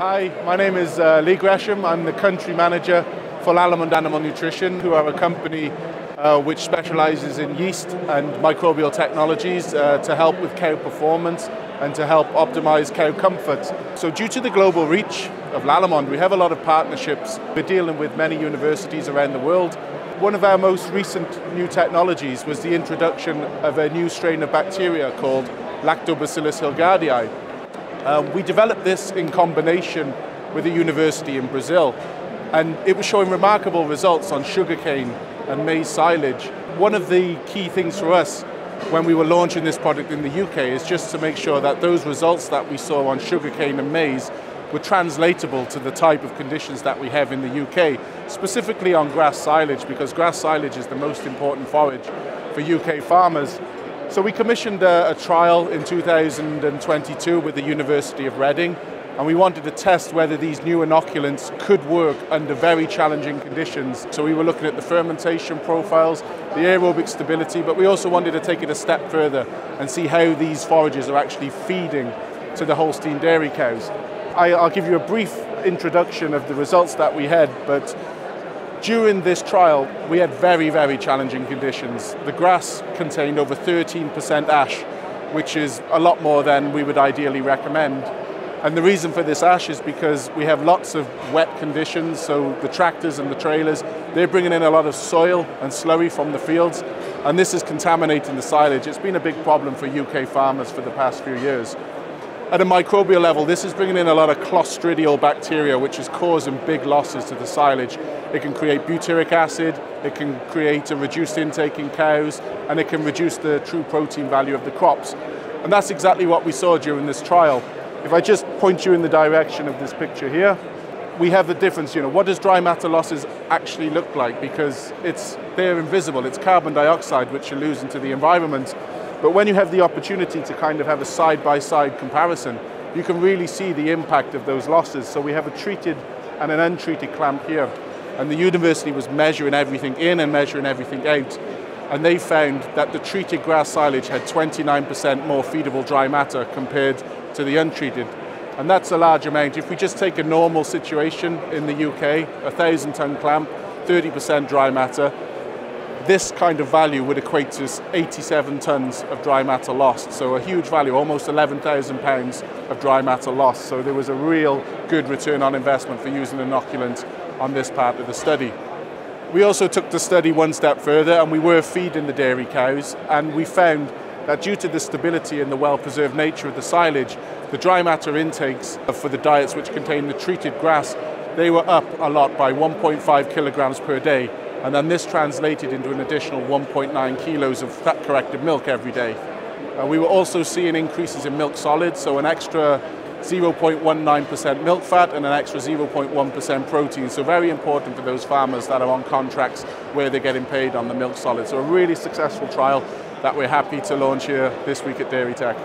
Hi, my name is Gresham. I'm the country manager for Lam and Animal Nutrition, who are a company which specialises in yeast and microbial technologies to help with cow performance and to help optimise cow comfort. So due to the global reach of Lallemand, we have a lot of partnerships. We're dealing with many universities around the world. One of our most recent new technologies was the introduction of a new strain of bacteria called Lactobacillus hilgardii. We developed this in combination with a university in Brazil, and it was showing remarkable results on sugarcane and maize silage. One of the key things for us when we were launching this product in the UK is just to make sure that those results that we saw on sugarcane and maize were translatable to the type of conditions that we have in the UK, specifically on grass silage, because grass silage is the most important forage for UK farmers. So we commissioned a trial in 2022 with the University of Reading, and we wanted to test whether these new inoculants could work under very challenging conditions. So we were looking at the fermentation profiles, the aerobic stability, but we also wanted to take it a step further and see how these forages are actually feeding to the Holstein dairy cows. I'll give you a brief introduction of the results that we had, but during this trial, we had very, very challenging conditions. The grass contained over 13% ash, which is a lot more than we would ideally recommend. And the reason for this ash is because we have lots of wet conditions, so the tractors and the trailers, they're bringing in a lot of soil and slurry from the fields, and this is contaminating the silage. It's been a big problem for UK farmers for the past few years. At a microbial level, this is bringing in a lot of clostridial bacteria, which is causing big losses to the silage. It can create butyric acid, it can create a reduced intake in cows, and it can reduce the true protein value of the crops. And that's exactly what we saw during this trial. If I just point you in the direction of this picture here, we have the difference. What does dry matter losses actually look like? Because they're invisible. It's carbon dioxide, which you're losing to the environment. But when you have the opportunity to kind of have a side-by-side comparison, you can really see the impact of those losses. So we have a treated and an untreated clamp here. And the university was measuring everything in and measuring everything out. And they found that the treated grass silage had 29% more feedable dry matter compared to the untreated. And that's a large amount. If we just take a normal situation in the UK, a 1,000-ton clamp, 30% dry matter, this kind of value would equate to 87 tons of dry matter lost. So a huge value, almost 11,000 pounds of dry matter lost. So there was a real good return on investment for using inoculant on this part of the study. We also took the study one step further, and we were feeding the dairy cows, and we found that due to the stability and the well-preserved nature of the silage, the dry matter intakes for the diets which contain the treated grass, they were up a lot by 1.5 kilograms per day. And then this translated into an additional 1.9 kilos of fat-corrected milk every day. We were also seeing increases in milk solids, so an extra 0.19% milk fat and an extra 0.1% protein. So very important for those farmers that are on contracts where they're getting paid on the milk solids. So a really successful trial that we're happy to launch here this week at Dairy Tech.